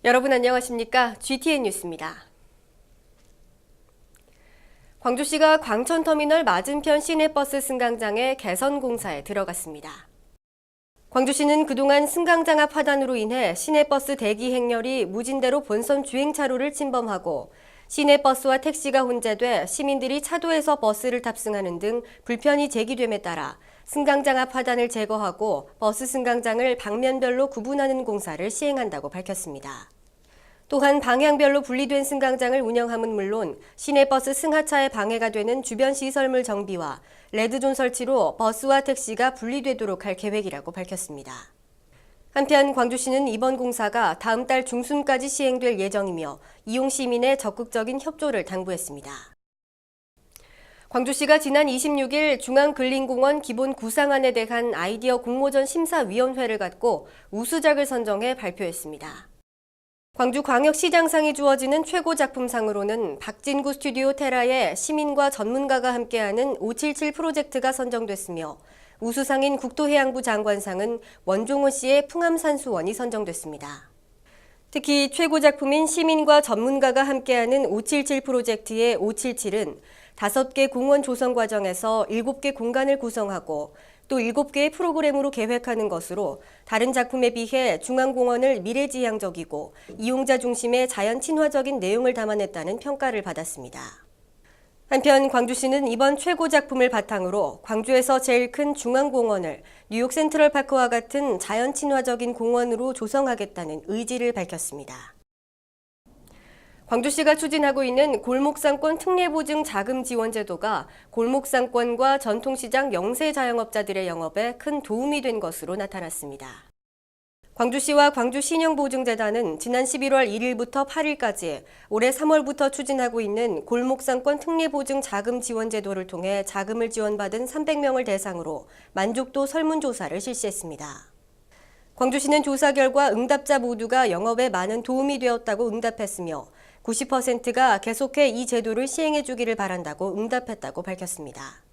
여러분 안녕하십니까? GTN 뉴스입니다. 광주시가 광천터미널 맞은편 시내버스 승강장의 개선 공사에 들어갔습니다. 광주시는 그동안 승강장 앞 화단으로 인해 시내버스 대기 행렬이 무진대로 본선 주행차로를 침범하고 시내버스와 택시가 혼재돼 시민들이 차도에서 버스를 탑승하는 등 불편이 제기됨에 따라 승강장 앞 화단을 제거하고 버스 승강장을 방면별로 구분하는 공사를 시행한다고 밝혔습니다. 또한 방향별로 분리된 승강장을 운영함은 물론 시내버스 승하차에 방해가 되는 주변 시설물 정비와 레드존 설치로 버스와 택시가 분리되도록 할 계획이라고 밝혔습니다. 한편 광주시는 이번 공사가 다음 달 중순까지 시행될 예정이며 이용 시민의 적극적인 협조를 당부했습니다. 광주시가 지난 26일 중앙근린공원 기본 구상안에 대한 아이디어 공모전 심사위원회를 갖고 우수작을 선정해 발표했습니다. 광주광역시장상이 주어지는 최고작품상으로는 박진구 스튜디오 테라의 시민과 전문가가 함께하는 577 프로젝트가 선정됐으며 우수상인 국토해양부 장관상은 원종호 씨의 풍암산수원이 선정됐습니다. 특히 최고작품인 시민과 전문가가 함께하는 577 프로젝트의 577은 5개 공원 조성 과정에서 7개 공간을 구성하고 또 7개의 프로그램으로 계획하는 것으로 다른 작품에 비해 중앙공원을 미래지향적이고 이용자 중심의 자연 친화적인 내용을 담아냈다는 평가를 받았습니다. 한편 광주시는 이번 최고 작품을 바탕으로 광주에서 제일 큰 중앙공원을 뉴욕 센트럴파크와 같은 자연 친화적인 공원으로 조성하겠다는 의지를 밝혔습니다. 광주시가 추진하고 있는 골목상권 특례보증 자금 지원 제도가 골목상권과 전통시장 영세 자영업자들의 영업에 큰 도움이 된 것으로 나타났습니다. 광주시와 광주신용보증재단은 지난 11월 1일부터 8일까지 올해 3월부터 추진하고 있는 골목상권 특례보증 자금 지원 제도를 통해 자금을 지원받은 300명을 대상으로 만족도 설문조사를 실시했습니다. 광주시는 조사 결과 응답자 모두가 영업에 많은 도움이 되었다고 응답했으며 90%가 계속해 이 제도를 시행해 주기를 바란다고 응답했다고 밝혔습니다.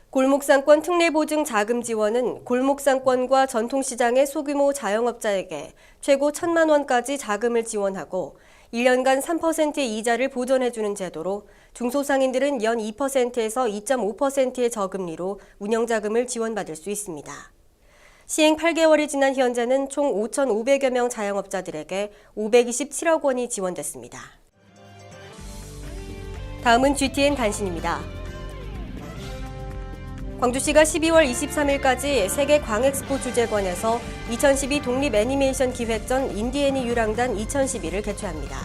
골목상권 특례보증 자금 지원은 골목상권과 전통시장의 소규모 자영업자에게 최고 1,000만 원까지 자금을 지원하고 1년간 3%의 이자를 보전해주는 제도로 중소상인들은 연 2%에서 2.5%의 저금리로 운영자금을 지원받을 수 있습니다. 시행 8개월이 지난 현재는 총 5,500여 명 자영업자들에게 527억 원이 지원됐습니다. 다음은 GTN 단신입니다. 광주시가 12월 23일까지 세계 광엑스포 주재관에서 2012 독립 애니메이션 기획전 인디애니 유랑단 2012를 개최합니다.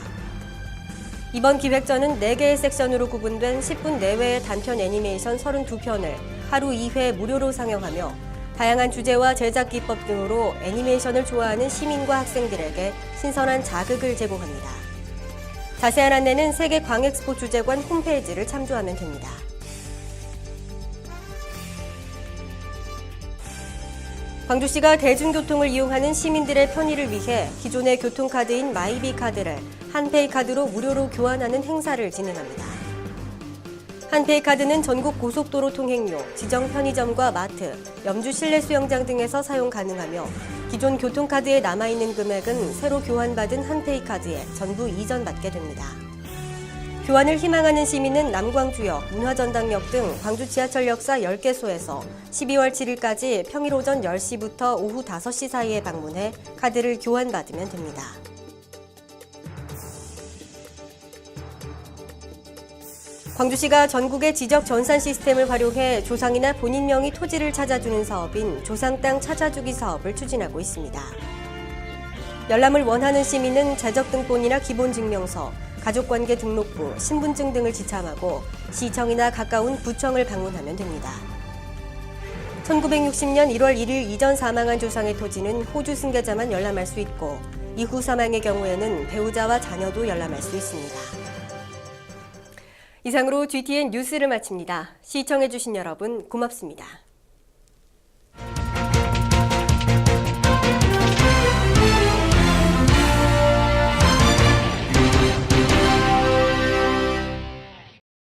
이번 기획전은 4개의 섹션으로 구분된 10분 내외의 단편 애니메이션 32편을 하루 2회 무료로 상영하며 다양한 주제와 제작 기법 등으로 애니메이션을 좋아하는 시민과 학생들에게 신선한 자극을 제공합니다. 자세한 안내는 세계 광엑스포 주재관 홈페이지를 참조하면 됩니다. 광주시가 대중교통을 이용하는 시민들의 편의를 위해 기존의 교통카드인 마이비 카드를 한페이 카드로 무료로 교환하는 행사를 진행합니다. 한페이 카드는 전국 고속도로 통행료, 지정 편의점과 마트, 염주 실내 수영장 등에서 사용 가능하며 기존 교통카드에 남아있는 금액은 새로 교환받은 한페이 카드에 전부 이전받게 됩니다. 교환을 희망하는 시민은 남광주역, 문화전당역 등 광주 지하철역사 10개소에서 12월 7일까지 평일 오전 10시부터 오후 5시 사이에 방문해 카드를 교환받으면 됩니다. 광주시가 전국의 지적 전산 시스템을 활용해 조상이나 본인 명의 토지를 찾아주는 사업인 조상 땅 찾아주기 사업을 추진하고 있습니다. 열람을 원하는 시민은 재적등본이나 기본증명서, 가족관계 등록부, 신분증 등을 지참하고 시청이나 가까운 구청을 방문하면 됩니다. 1960년 1월 1일 이전 사망한 조상의 토지는 호주 승계자만 열람할 수 있고 이후 사망의 경우에는 배우자와 자녀도 열람할 수 있습니다. 이상으로 GTN 뉴스를 마칩니다. 시청해주신 여러분 고맙습니다.